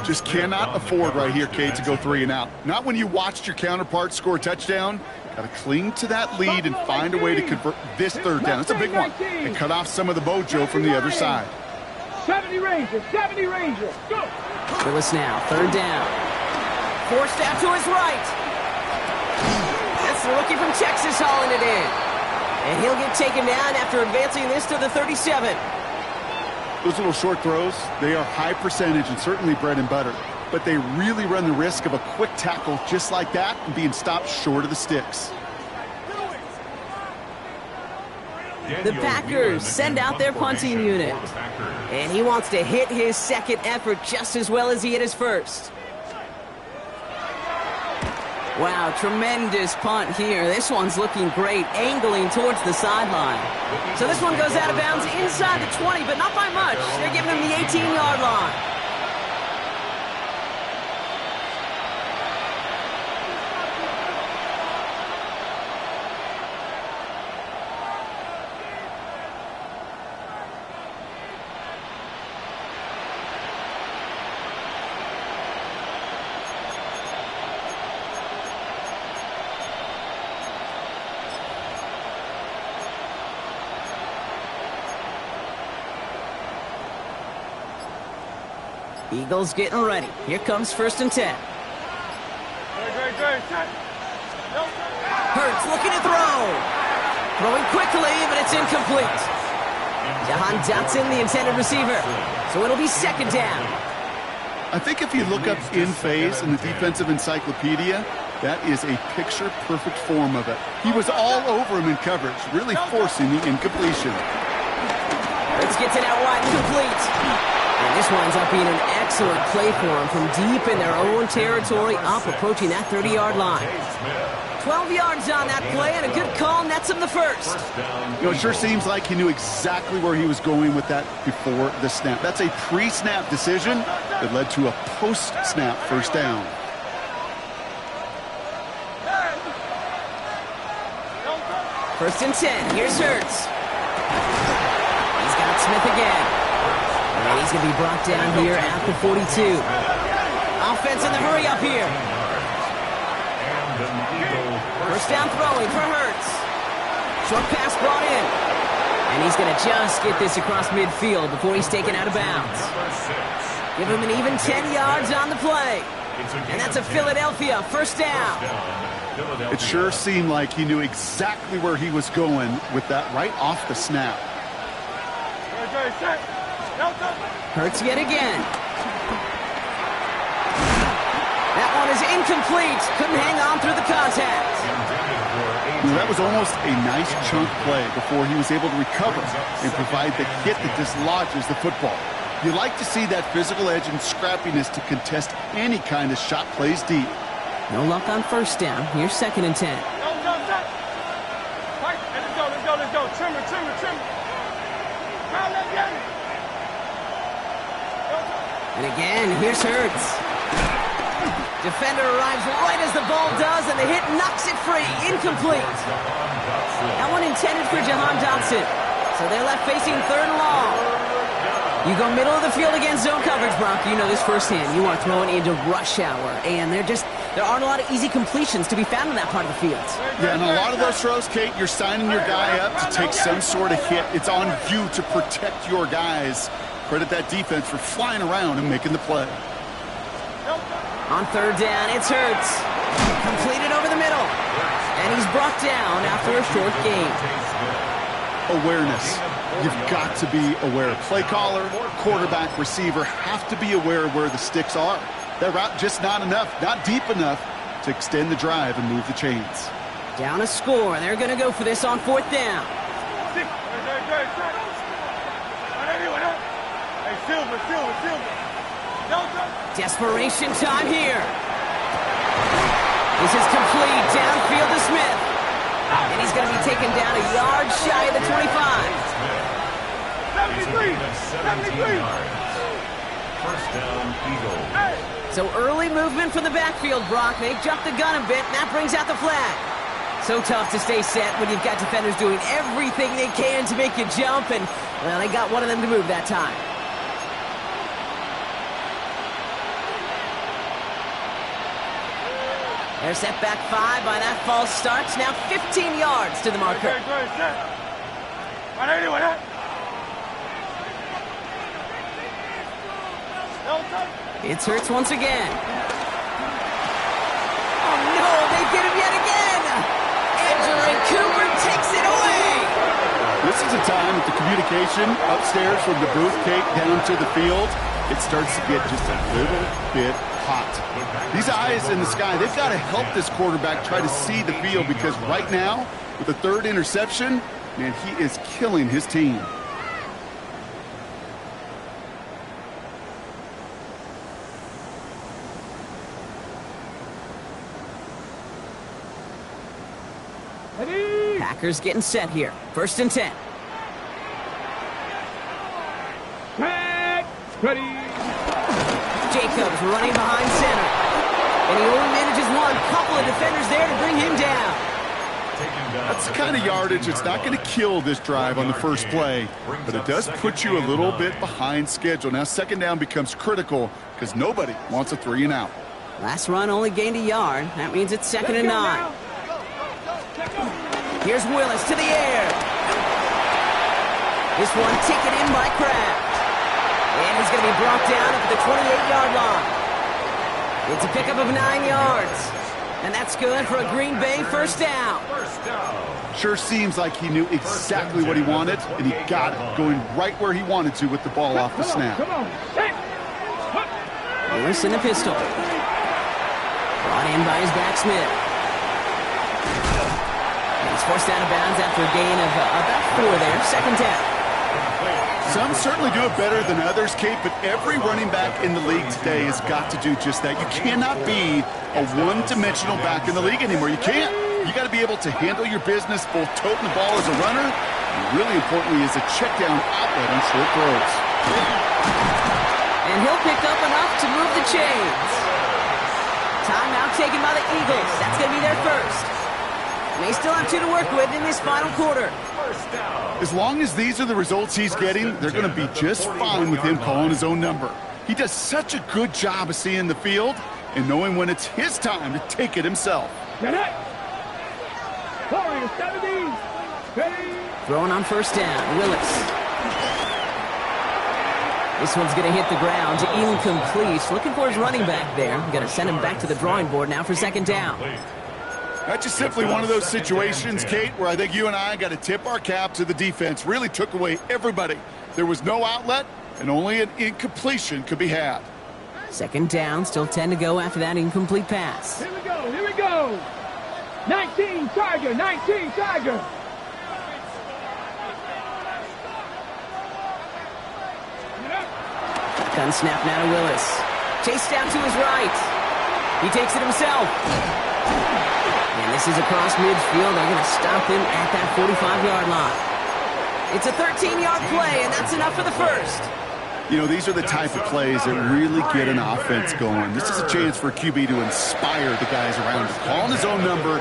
Just cannot afford right here, Kate, to go 3 and out. Not when you watched your counterpart score a touchdown. Got to cling to that lead and find a way to convert this 3rd down. That's a big one. And cut off some of the mojo from the other side. 70 Rangers, 70 Rangers. Go. Willis now, 3rd down. Forced out to his right. That's the rookie from Texas hauling it in. And he'll get taken down after advancing this to the 37. Those little short throws, they are high percentage and certainly bread and butter. But they really run the risk of a quick tackle just like that and being stopped short of the sticks. The Packers send out their punting unit. And he wants to hit his 2nd effort just as well as he hit his 1st. Wow, tremendous punt here. This one's looking great, angling towards the sideline. So this one goes out of bounds inside the 20, but not by much. They're giving him the 18-yard line. Eagles getting ready. Here comes 1st and 10. Hurts looking to throw. Throwing quickly, but it's incomplete. Jahan Dotson, the intended receiver. So it'll be 2nd down. I think if you look up in phase in the defensive encyclopedia, that is a picture-perfect form of it. He was all over him in coverage, really forcing the incompletion. Let's get to that wide complete. And this winds up being an excellent play for him from deep in their own territory, up approaching that 30-yard line. 12 yards on that play, and a good call nets him the first. You know, it sure seems like he knew exactly where he was going with that before the snap. That's a pre-snap decision that led to a post-snap 1st down. First and 10. Here's Hurts. He's got Smith again. And he's going to be brought down here at the 42. Offense in the hurry up here. First down throwing for Hurts. Short pass brought in. And he's going to just get this across midfield before he's taken out of bounds. Give him an even 10 yards on the play. And that's a Philadelphia 1st down. It sure seemed like he knew exactly where he was going with that right off the snap. Hurts yet again. That one is incomplete. Couldn't hang on through the contact. That was almost a nice chunk play before he was able to recover and provide the hit that dislodges the football. You like to see that physical edge and scrappiness to contest any kind of shot plays deep. No luck on 1st down. Here's 2nd and 10. Let's go. Trim it. And again, here's Hurts. Defender arrives right as the ball does, and the hit knocks it free. Incomplete. That one intended for Jahan Dotson. So they're left facing 3rd and long. You go middle of the field against zone coverage, Brock. You know this firsthand. You are throwing into rush hour, and there aren't a lot of easy completions to be found in that part of the field. Yeah, and a lot of those throws, Kate, you're signing your guy up to take some sort of hit. It's on you to protect your guys. Credit that defense for flying around and making the play. On 3rd down, it's Hurts. Completed over the middle. And he's brought down after a short gain. Awareness. You've got to be aware. Play caller, quarterback, receiver have to be aware of where the sticks are. That route just not enough, not deep enough to extend the drive and move the chains. Down a score. They're going to go for this on 4th down. Desperation time here. This is complete. Downfield to Smith. And he's going to be taken down a yard shy of the 25. 73. 1st down, Eagles. So early movement from the backfield, Brock. They jumped the gun a bit, and that brings out the flag. So tough to stay set when you've got defenders doing everything they can to make you jump, and, well, they got one of them to move that time. They're set back 5 by that false start. Now 15 yards to the marker. It's Hurts once again. Oh, no, they get him yet again. Andrew Cooper takes it away. This is a time that the communication upstairs from the booth, Kate, down to the field, it starts to get just a little bit hot. These eyes in the sky, they've got to help this quarterback try to see the field, because right now, with the 3rd interception, man, he is killing his team. Packers getting set here. 1st and 10. Ready. Jacobs running behind center. And he only manages one. Couple of defenders there to bring him down. That's the kind of yardage it's not going to kill this drive on the first play, but it does put you a little bit behind schedule. Now 2nd down becomes critical because nobody wants a 3 and out. Last run only gained a yard. That means it's 2nd and 9. Here's Willis to the air. This one taken in by Kraft. And he's going to be brought down at the 28-yard line. It's a pickup of 9 yards. And that's good for a Green Bay first down. Sure seems like he knew exactly what he wanted, and he got it, going right where he wanted to with the ball off the snap. Come on, set. Lewis in the pistol. Brought in by his back Smith. He's forced out of bounds after a gain of about 4 there. Second down. Some certainly do it better than others, Kate, but every running back in the league today has got to do just that. You cannot be a one-dimensional back in the league anymore. You can't. You got to be able to handle your business, both toting the ball as a runner, and really importantly as a check-down outlet on short throws. And he'll pick up enough to move the chains. Timeout taken by the Eagles. That's going to be their first. They still have 2 to work with in this final quarter. As long as these are the results he's getting, they're going to be just fine with him calling his own number. He does such a good job of seeing the field and knowing when it's his time to take it himself. Get it. 70. Throwing on first down, Willis. This one's going to hit the ground, incomplete. Looking for his running back there. Going to send him back to the drawing board now for second down. That's just simply one of those situations, Kate, where I think you and I got to tip our cap to the defense. Really took away everybody. There was no outlet, and only an incompletion could be had. Second down, still 10 to go after that incomplete pass. Here we go. 19 Tiger. Gun snap now to Willis. Chase down to his right. He takes it himself. And this is across midfield. They're going to stop him at that 45-yard line. It's a 13-yard play, and that's enough for the first. You know, these are the type of plays that really get an offense going. This is a chance for a QB to inspire the guys around him, calling his own number,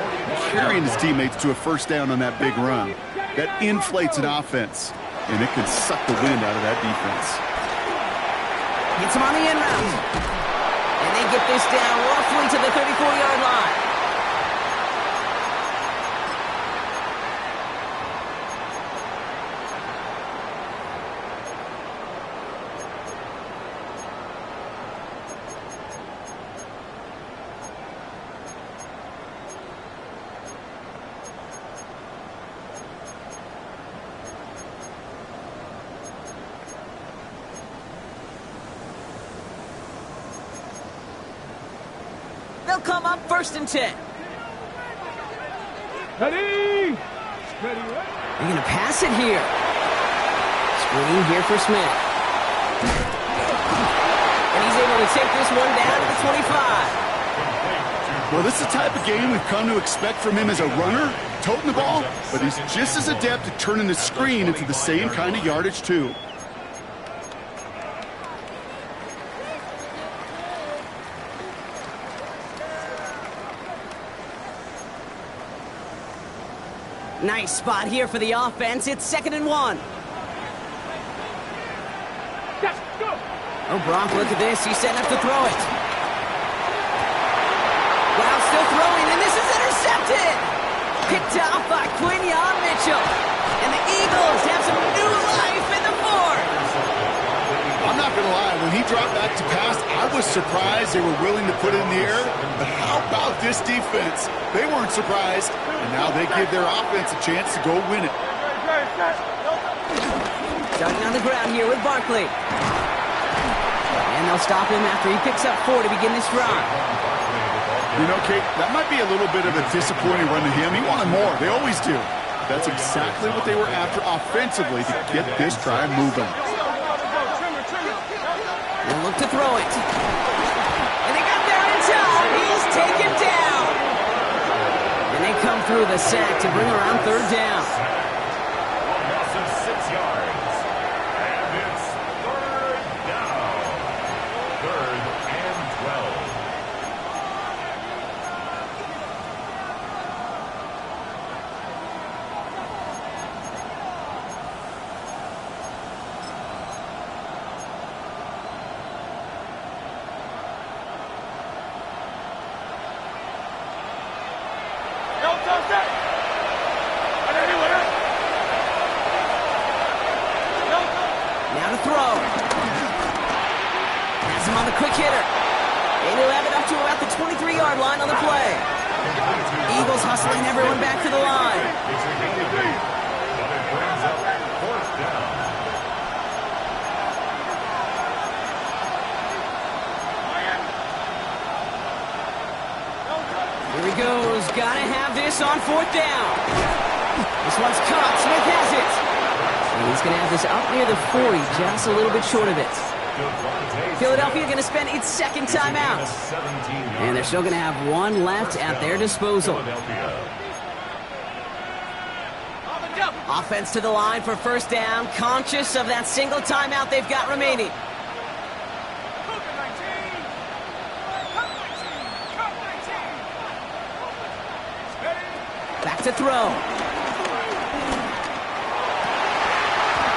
carrying his teammates to a first down on that big run. That inflates an offense, and it can suck the wind out of that defense. Hits him on the end route. And they get this down roughly to the 34-yard line. They'll come up first and 10. Ready. They're going to pass it here. Screen here for Smith. And he's able to take this one down to the 25. Well, this is the type of game we've come to expect from him as a runner, toting the ball, but he's just as adept at turning the screen into the same kind of yardage, too. Nice spot here for the offense. It's 2nd and 1. Let's go. Oh, Bronk, look at this. He's setting up to throw it. Wow, still throwing, and this is intercepted. Picked off by Quinyon Mitchell. And the Eagles have some new life in the fourth. I'm not going to lie. When he dropped back to pass, I was surprised they were willing to put it in the air. But how about this defense? They weren't surprised, and now they give their offense a chance to go win it. Starting on the ground here with Barkley. And they'll stop him after he picks up 4 to begin this drive. You know, Kate, that might be a little bit of a disappointing run to him. He wanted more. They always do. That's exactly what they were after offensively to get this drive moving. They'll look to throw it. And they got there in time. He's taken down. And they come through the sack to bring around 3rd down. Loss of 6 yards. And it's 3rd down. 3rd and 12. Now to throw. on the quick hitter. And he'll have it up to about the 23-yard line on the play. Eagles hustling everyone back to the line. It's a gain of 8, but it brings up 4th down. Here he goes. Gotta have this on 4th down. This one's caught. Smith has it. And he's going to have this up near the 40, just a little bit short of it. Philadelphia going to spend its second timeout. And they're still going to have one left at their disposal. Offense to the line for 1st down, conscious of that single timeout they've got remaining. Back to throw.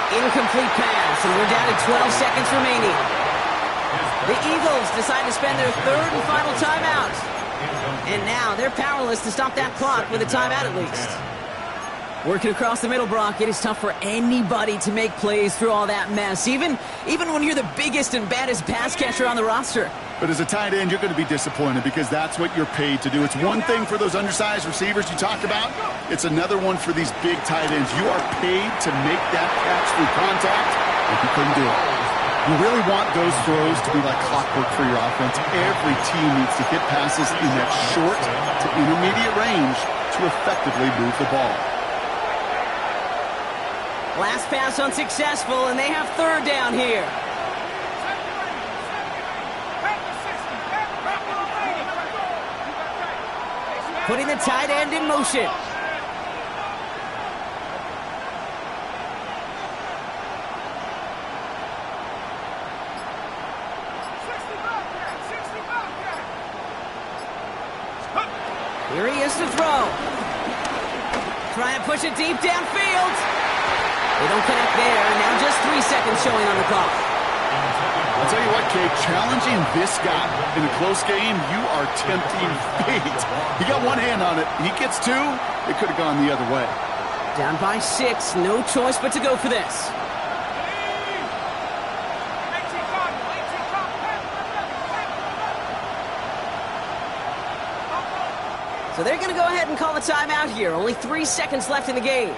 Incomplete pass, and we're down to 12 seconds remaining. The Eagles decide to spend their 3rd and final timeout. And now they're powerless to stop that clock with a timeout at least. Working across the middle, Brock, it is tough for anybody to make plays through all that mess, even when you're the biggest and baddest pass catcher on the roster. But as a tight end, you're going to be disappointed because that's what you're paid to do. It's one thing for those undersized receivers you talk about. It's another one for these big tight ends. You are paid to make that catch through contact, and you couldn't do it. You really want those throws to be like clockwork for your offense. Every team needs to hit passes in that short to intermediate range to effectively move the ball. Last pass unsuccessful, and they have 3rd down here. Putting the tight end in motion. Here he is to throw. Try and push it deep downfield. They don't connect there, and now just 3 seconds showing on the clock. I'll tell you what, Kate, challenging this guy in a close game, you are tempting fate. He got one hand on it. He gets 2. It could have gone the other way. Down by 6. No choice but to go for this. So they're going to go ahead and call a timeout here. Only 3 seconds left in the game.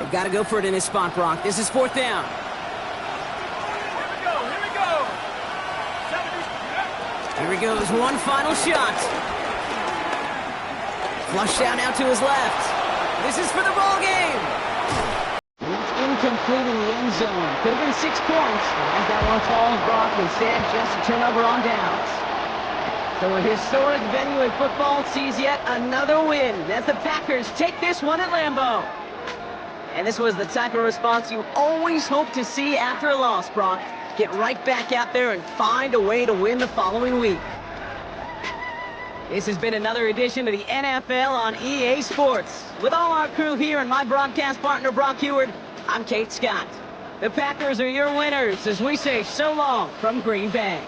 They've got to go for it in this spot, Brock. This is 4th down. Here he goes. One final shot. Flush down out to his left. This is for the ball game. And it's incomplete in the end zone. Could have been 6 points. But as that one falls, Brock, instead just a turnover on downs. So a historic venue in football sees yet another win as the Packers take this one at Lambeau. And this was the type of response you always hope to see after a loss, Brock. Get right back out there and find a way to win the following week. This has been another edition of the NFL on EA Sports. With all our crew here and my broadcast partner, Brock Heward, I'm Kate Scott. The Packers are your winners as we say so long from Green Bay.